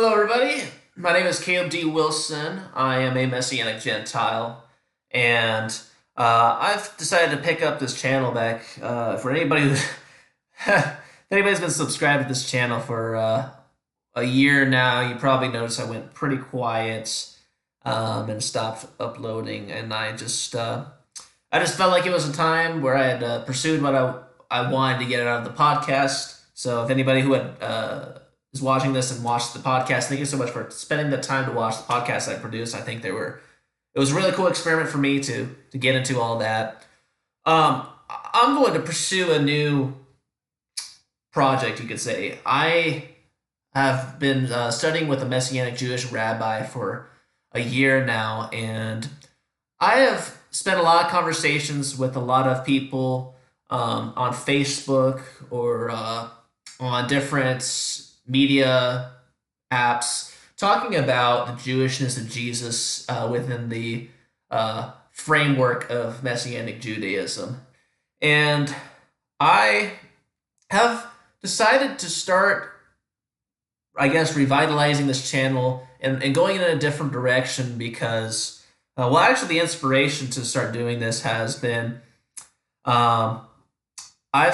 Hello, everybody. My name is Caleb D. Wilson. I am a Messianic Gentile, and I've decided to pick up this channel back. For anybody who, if anybody's been subscribed to this channel for a year now, you probably noticed I went pretty quiet and stopped uploading, and I just felt like it was a time where I had pursued what I wanted to get out of the podcast. So if anybody who had is watching this and watched the podcast, thank you so much for spending the time to watch the podcast I produced. I think it was a really cool experiment for me to get into all that. I'm going to pursue a new project, you could say. I have been studying with a Messianic Jewish rabbi for a year now, and I have spent a lot of conversations with a lot of people on Facebook or on different media apps talking about the Jewishness of Jesus within the framework of Messianic Judaism. And I have decided to start, I guess, revitalizing this channel and going in a different direction because, actually, the inspiration to start doing this has been I've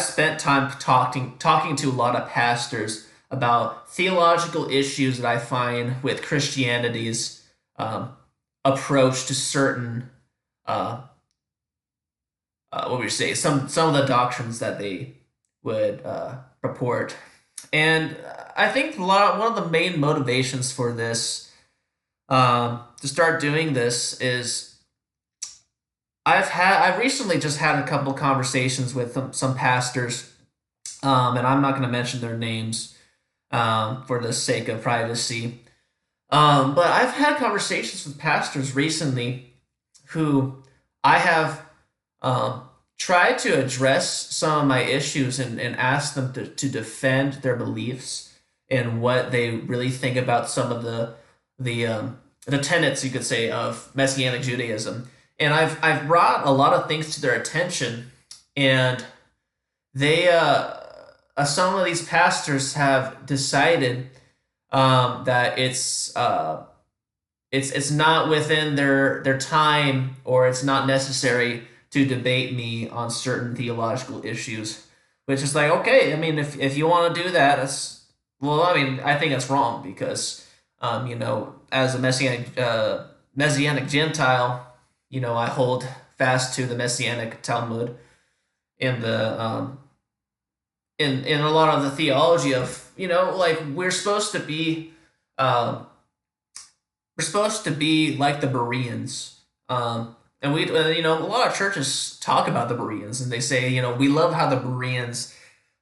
spent time talking to a lot of pastors about theological issues that I find with Christianity's approach to certain what would you say, some of the doctrines that they would purport. And I think one of the main motivations for this to start doing this is I've recently just had a couple of conversations with some pastors, and I'm not going to mention their names for the sake of privacy. But I've had conversations with pastors recently who I have tried to address some of my issues and ask them to defend their beliefs and what they really think about some of the tenets, you could say, of Messianic Judaism. And I've brought a lot of things to their attention, and they some of these pastors have decided that it's not within their time, or it's not necessary to debate me on certain theological issues, which is like, okay, I mean, if you want to do that, I mean, I think that's wrong because as a Messianic Gentile, I hold fast to the Messianic Talmud in the in a lot of the theology of, like we're supposed to be like the Bereans. And a lot of churches talk about the Bereans, and they say, we love how the Bereans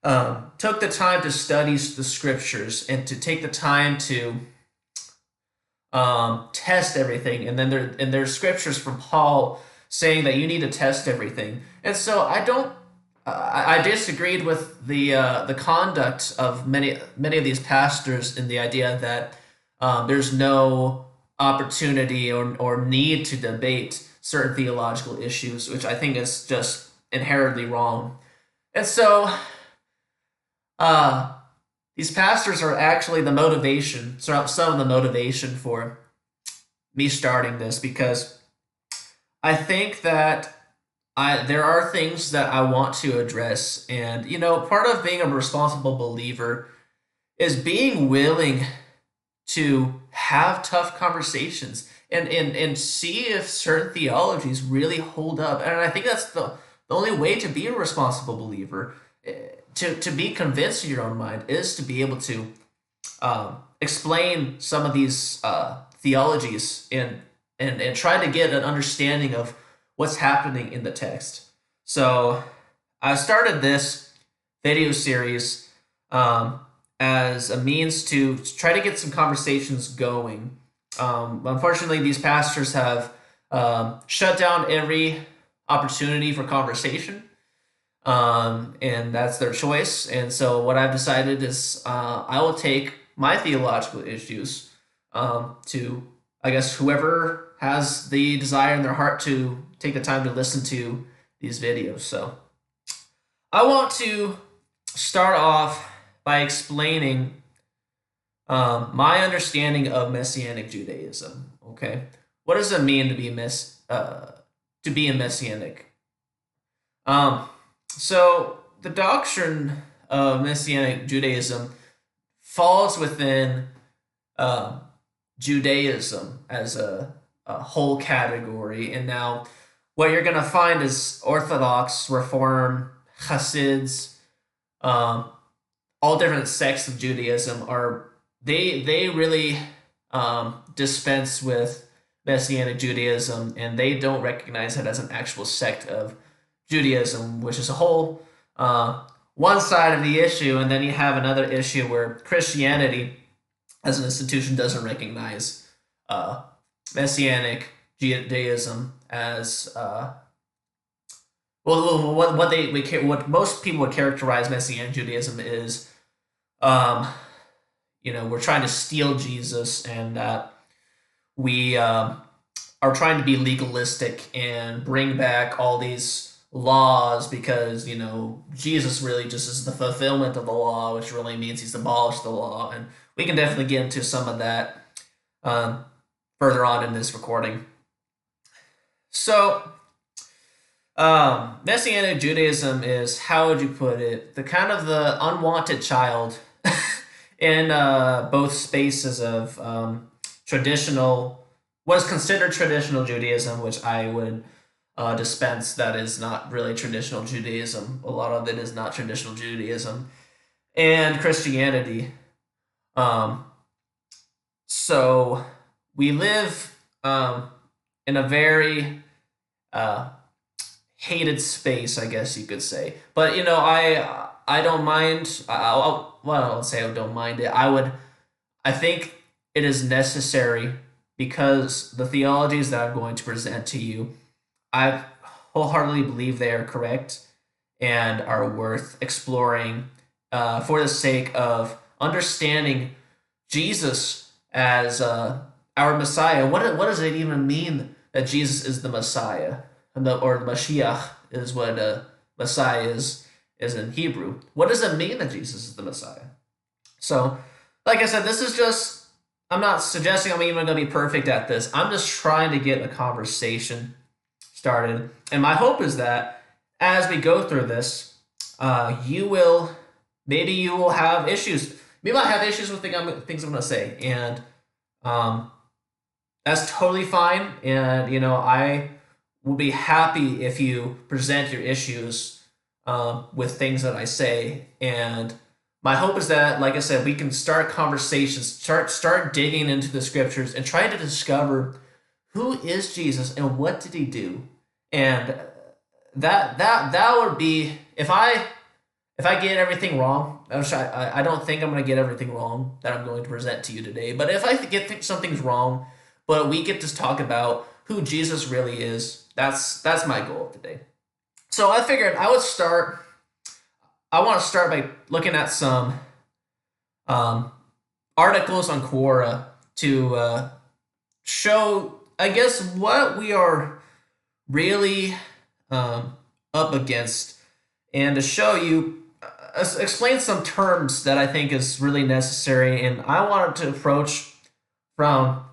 took the time to study the scriptures and to take the time to test everything. And then there's scriptures from Paul saying that you need to test everything. And so I disagreed with the conduct of many of these pastors in the idea that there's no opportunity or need to debate certain theological issues, which I think is just inherently wrong. And so these pastors are actually the motivation, some of the motivation for me starting this, because I think that there are things that I want to address. And, part of being a responsible believer is being willing to have tough conversations and see if certain theologies really hold up. And I think that's the only way to be a responsible believer, to be convinced in your own mind, is to be able to explain some of these theologies and try to get an understanding of what's happening in the text. So I started this video series as a means to try to get some conversations going. Unfortunately, these pastors have shut down every opportunity for conversation, and that's their choice. And so what I've decided is I will take my theological issues to, I guess, whoever has the desire in their heart to take the time to listen to these videos. So I want to start off by explaining my understanding of Messianic Judaism. Okay, what does it mean to be a Messianic? Um, so the doctrine of Messianic Judaism falls within uh, Judaism as a whole category, and now what you're going to find is Orthodox, Reform, Hasids, um, all different sects of Judaism are they really dispense with Messianic Judaism, and they don't recognize it as an actual sect of Judaism, which is a whole one side of the issue, and then you have another issue where Christianity, as an institution, doesn't recognize uh, Messianic Judaism as what most people would characterize Messianic Judaism is, um, we're trying to steal Jesus, and that we are trying to be legalistic and bring back all these laws because Jesus really just is the fulfillment of the law, which really means he's abolished the law, and we can definitely get into some of that um, further on in this recording. So, Messianic Judaism is, how would you put it, the kind of the unwanted child in both spaces of traditional, what is considered traditional Judaism, which I would dispense that is not really traditional Judaism. A lot of it is not traditional Judaism, and Christianity. Um, so we live in a very hated space, I guess you could say. But I don't mind. Well, I don't say I don't mind it. I think it is necessary because the theologies that I'm going to present to you, I wholeheartedly believe they are correct and are worth exploring for the sake of understanding Jesus as our Messiah. What does it even mean that Jesus is the Messiah? Or the Mashiach is what Messiah is in Hebrew. What does it mean that Jesus is the Messiah? So, like I said, this is just, I'm not suggesting I'm even going to be perfect at this. I'm just trying to get a conversation started. And my hope is that as we go through this, you will have issues. You might have issues with things I'm going to say. And that's totally fine. And, I will be happy if you present your issues with things that I say. And my hope is that, like I said, we can start conversations, start digging into the scriptures and try to discover who is Jesus and what did he do. And that would be, if I get everything wrong, I don't think I'm going to get everything wrong that I'm going to present to you today. But if I get something's wrong, but we get to talk about who Jesus really is, that's my goal today. So I figured I want to start by looking at some articles on Quora to show, I guess, what we are really up against, and to show you, explain some terms that I think is really necessary. And I wanted to approach from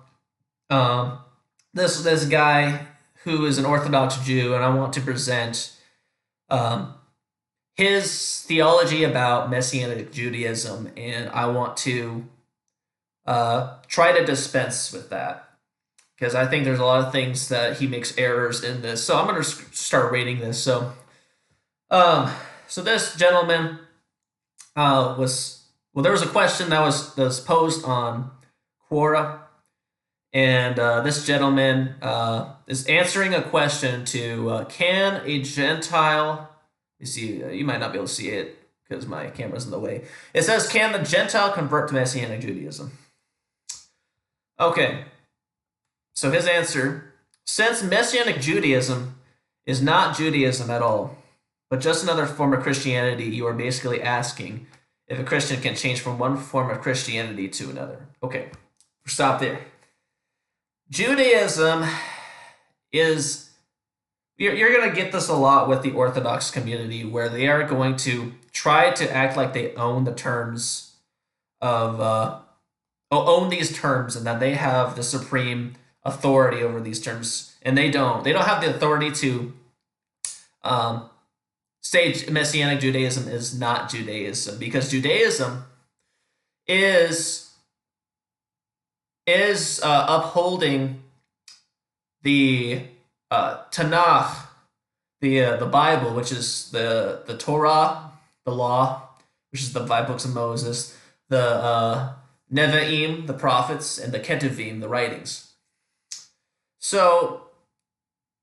this guy who is an Orthodox Jew, and I want to present his theology about Messianic Judaism, and I want to try to dispense with that because I think there's a lot of things that he makes errors in this. So I'm going to start reading this. So this gentleman there was a question that was posed on Quora. And this gentleman is answering a question to, can a Gentile, you see, you might not be able to see it because my camera's in the way. It says, can the Gentile convert to Messianic Judaism? Okay, so his answer, since Messianic Judaism is not Judaism at all, but just another form of Christianity, you are basically asking if a Christian can change from one form of Christianity to another. Okay, stop there. Judaism is, you're going to get this a lot with the Orthodox community, where they are going to try to act like they own the terms of own these terms and that they have the supreme authority over these terms, and they don't. They don't have the authority to say Messianic Judaism is not Judaism, because Judaism is upholding the Tanakh, the Bible, which is the Torah, the law, which is the five books of Moses, the Nevi'im, the prophets, and the Ketuvim, the writings. So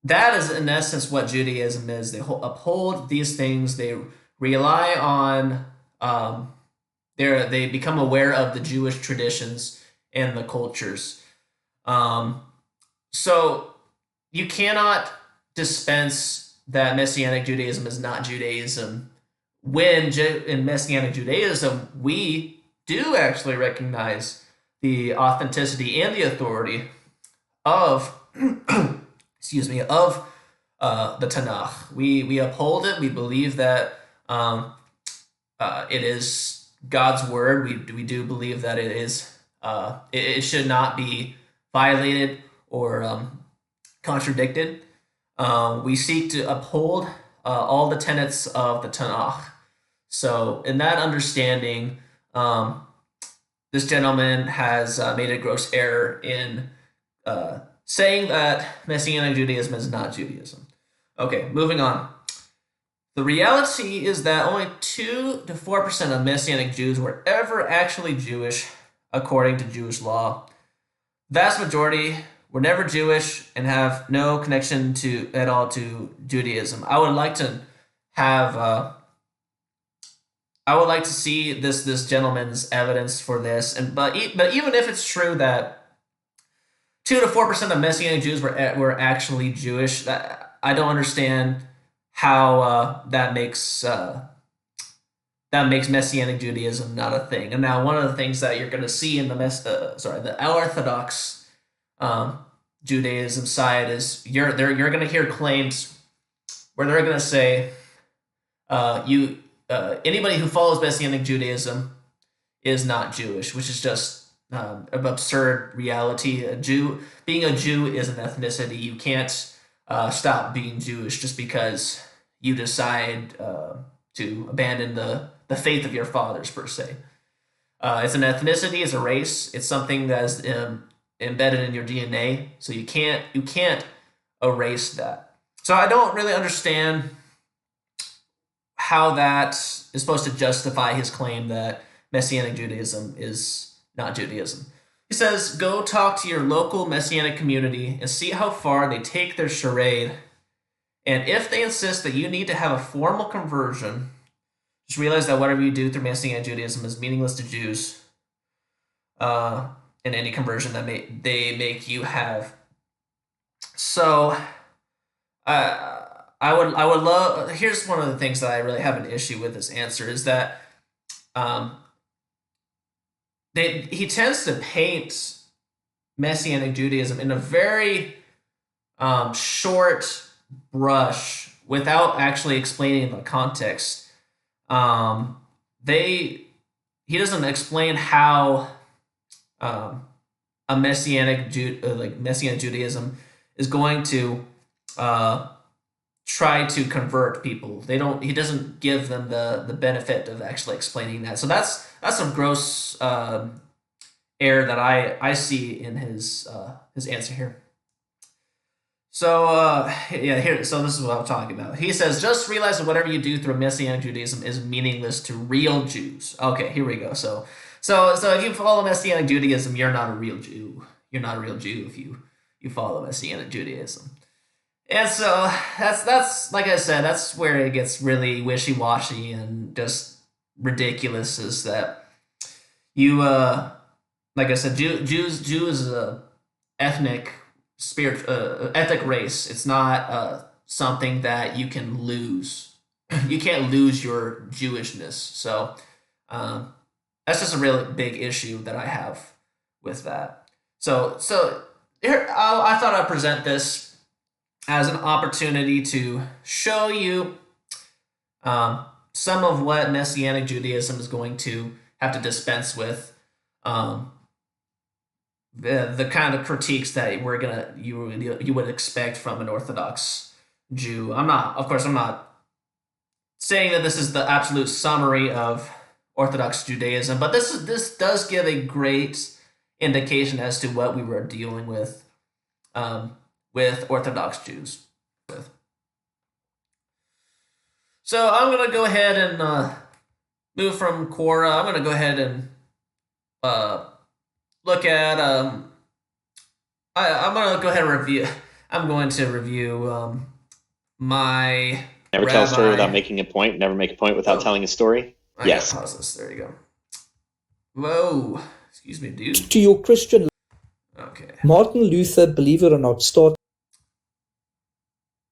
that is in essence what Judaism is. They uphold these things. They rely on they become aware of the Jewish traditions and the cultures. So you cannot dispense that Messianic Judaism is not Judaism when in Messianic Judaism we do actually recognize the authenticity and the authority of excuse me, of the Tanakh. We uphold it. We believe that it is God's word. We do believe that it is it should not be violated or contradicted. We seek to uphold all the tenets of the Tanakh. So, in that understanding, this gentleman has made a gross error in saying that Messianic Judaism is not Judaism. Okay, moving on. The reality is that only 2 to 4% of Messianic Jews were ever actually Jewish, according to Jewish law. Vast majority were never Jewish and have no connection at all to Judaism. I would like to see this gentleman's evidence for this, but even if it's true that 2 to 4% of Messianic Jews were actually Jewish, I don't understand how that makes Messianic Judaism not a thing. And now one of the things that you're going to see in the Orthodox Judaism side is you're going to hear claims where they're going to say anybody who follows Messianic Judaism is not Jewish, which is just an absurd reality. Being a Jew is an ethnicity. You can't stop being Jewish just because you decide to abandon the faith of your fathers, per se. It's an ethnicity, it's a race, it's something that's embedded in your DNA, so you can't erase that. So I don't really understand how that is supposed to justify his claim that Messianic Judaism is not Judaism. He says, go talk to your local Messianic community and see how far they take their charade. And if they insist that you need to have a formal conversion, just realize that whatever you do through Messianic Judaism is meaningless to Jews in any conversion that they make you have. So I would love. Here's one of the things that I really have an issue with this answer is that he tends to paint Messianic Judaism in a very short brush without actually explaining the context. He doesn't explain how a Messianic Judaism is going to try to convert people. He doesn't give them the benefit of actually explaining that. So that's some gross error that I see in his answer here. So so this is what I'm talking about. He says, just realize that whatever you do through Messianic Judaism is meaningless to real Jews. Okay, here we go. So if you follow Messianic Judaism, you're not a real Jew. You're not a real Jew if you follow Messianic Judaism. And so that's like I said, that's where it gets really wishy-washy and just ridiculous. Is that you like I said, Jew is a ethnic race. It's not something that you can lose. You can't lose your Jewishness. So that's just a really big issue that I have with that. So here I thought I'd present this as an opportunity to show you some of what Messianic Judaism is going to have to dispense with the kind of critiques that you would expect from an Orthodox Jew. I'm not saying that this is the absolute summary of Orthodox Judaism, but this does give a great indication as to what we were dealing with Orthodox Jews. So I'm gonna go ahead and move from Quora. I'm gonna go ahead and uh, look at. I'm gonna go ahead and review. I'm going to review my Never tell a story without making a point. Never make a point without telling a story. Yes. Pause this. There you go. Whoa. Excuse me, dude. To your Christian. Okay. Martin Luther, believe it or not, started.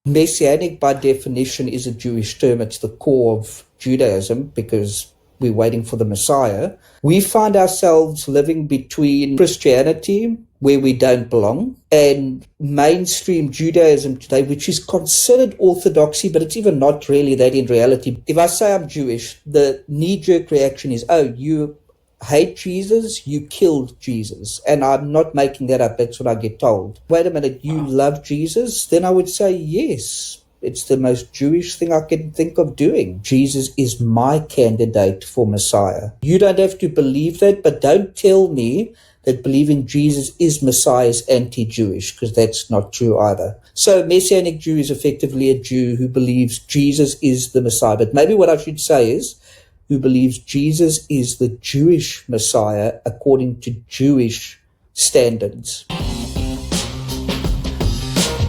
Messianic, by definition, is a Jewish term. It's the core of Judaism because we're waiting for the Messiah. We find ourselves living between Christianity, where we don't belong, and mainstream Judaism today, which is considered orthodoxy, but it's even not really that in reality. If I say I'm Jewish, the knee-jerk reaction is, oh, you hate Jesus, you killed Jesus. And I'm not making that up. That's what I get told. Wait a minute, you love Jesus? Then I would say, yes. It's the most Jewish thing I can think of doing. Jesus is my candidate for Messiah. You don't have to believe that, but don't tell me that believing Jesus is Messiah is anti-Jewish, because that's not true either. So Messianic Jew is effectively a Jew who believes Jesus is the Messiah. But maybe what I should say is, who believes Jesus is the Jewish Messiah according to Jewish standards.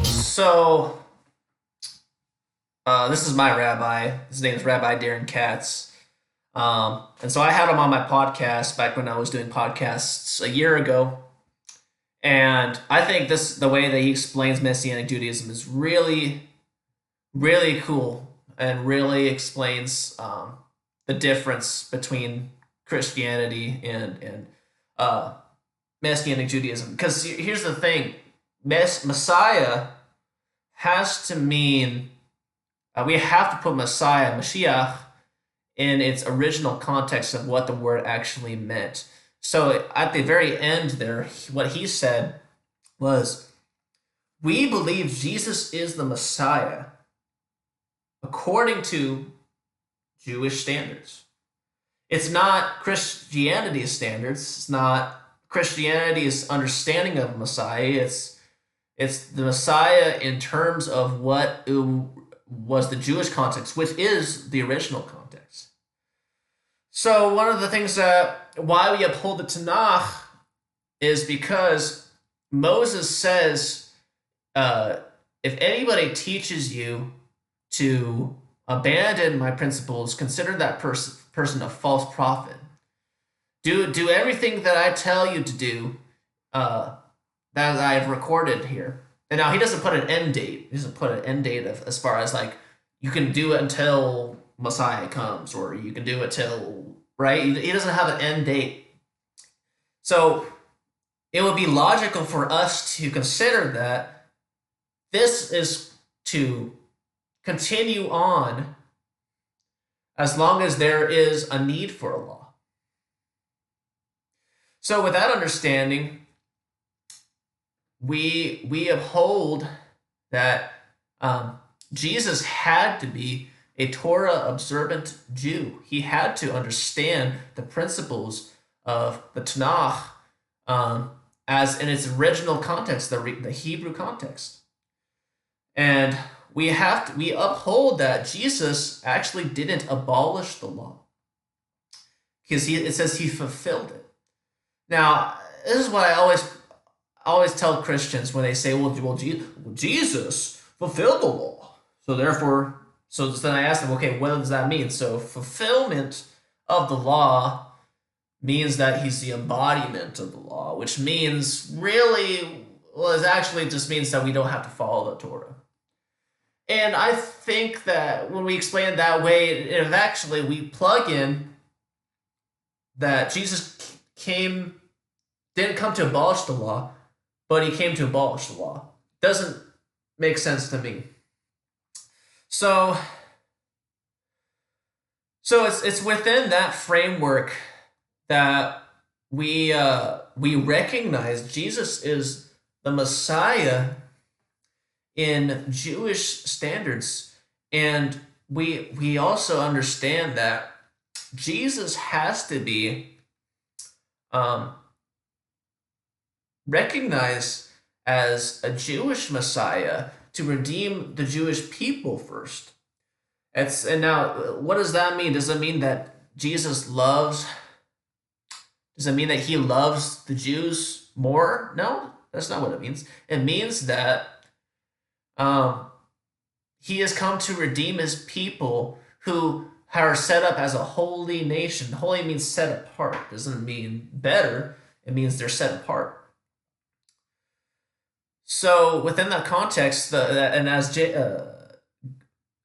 So, this is my rabbi. His name is Rabbi Darren Katz. And so I had him on my podcast back when I was doing podcasts a year ago. And I think the way that he explains Messianic Judaism is really, really cool and really explains the difference between Christianity and Messianic Judaism. Because here's the thing, Messiah has to mean, we have to put Messiah, Mashiach, in its original context of what the word actually meant. So at the very end there, what he said was, we believe Jesus is the Messiah according to Jewish standards. It's not Christianity's standards. It's not Christianity's understanding of Messiah. It's the Messiah in terms of what was the Jewish context, which is the original context. So one of the things why we uphold the Tanakh is because Moses says, if anybody teaches you to abandon my principles, consider that person a false prophet. Do everything that I tell you to do, that I've recorded here. And now he doesn't put an end date. He doesn't put an end date as far as like, you can do it until Messiah comes, or you can do it till, right? He doesn't have an end date. So it would be logical for us to consider that this is to continue on as long as there is a need for a law. So with that understanding, we uphold that Jesus had to be a Torah observant Jew. He had to understand the principles of the Tanakh as in its original context, the Hebrew context. And we uphold that Jesus actually didn't abolish the law, because it says he fulfilled it. Now, this is what I always tell Christians when they say, well, Jesus fulfilled the law. So then I ask them, okay, what does that mean? So fulfillment of the law means that he's the embodiment of the law, which means really, well, it actually just means that we don't have to follow the Torah. And I think that when we explain it that way, if actually we plug in that Jesus didn't come to abolish the law, but he came to abolish the law, doesn't make sense to me. So it's within that framework that we recognize Jesus is the Messiah in Jewish standards, and we also understand that Jesus has to be recognized as a Jewish Messiah to redeem the Jewish people first. And now, what does that mean? Does it mean that Jesus loves? Does it mean that he loves the Jews more? No, that's not what it means. It means that he has come to redeem his people who are set up as a holy nation. Holy means set apart. Doesn't mean better. It means they're set apart. So within that context, and as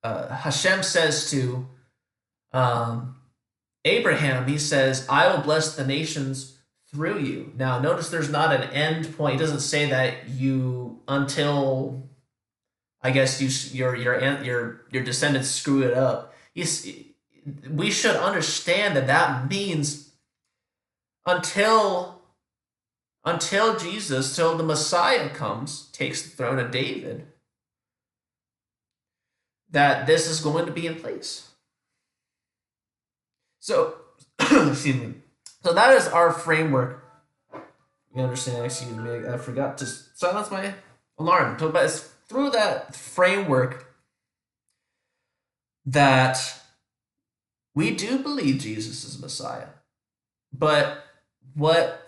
Hashem says to Abraham, he says, "I will bless the nations through you." Now, notice there's not an end point. It doesn't say that you until, I guess, your descendants screw it up. We should understand that means until Jesus, till the Messiah comes, takes the throne of David, that this is going to be in place. So, excuse me. So that is our framework. You understand? Excuse me, I forgot to silence my alarm. So, but it's through that framework that we do believe Jesus is Messiah. But what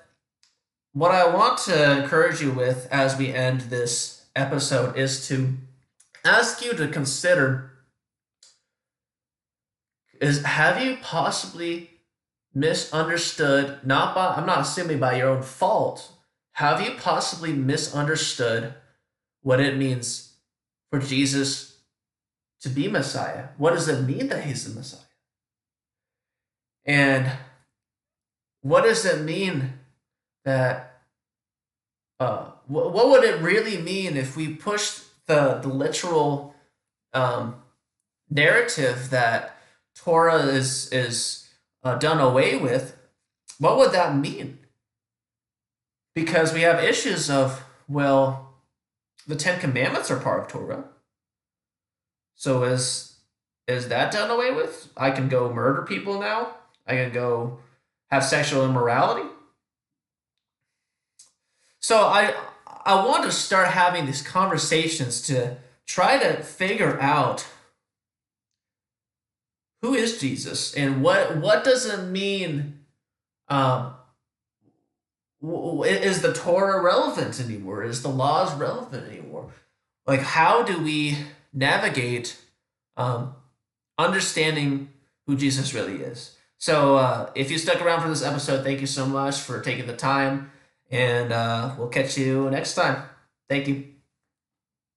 I want to encourage you with as we end this episode is to ask you to consider, have you possibly misunderstood, I'm not assuming by your own fault, have you possibly misunderstood what it means for Jesus to be Messiah? What does it mean that he's the Messiah? And what does it mean that, what would it really mean if we pushed the literal narrative that Torah is done away with? What would that mean? Because we have issues of, well, the Ten Commandments are part of Torah. So is that done away with? I can go murder people now? I can go have sexual immorality? So I want to start having these conversations to try to figure out who is Jesus and what does it mean? Is the Torah relevant anymore? Is the laws relevant anymore? Like, how do we navigate understanding who Jesus really is? So if you stuck around for this episode, thank you so much for taking the time, and we'll catch you next time. Thank you.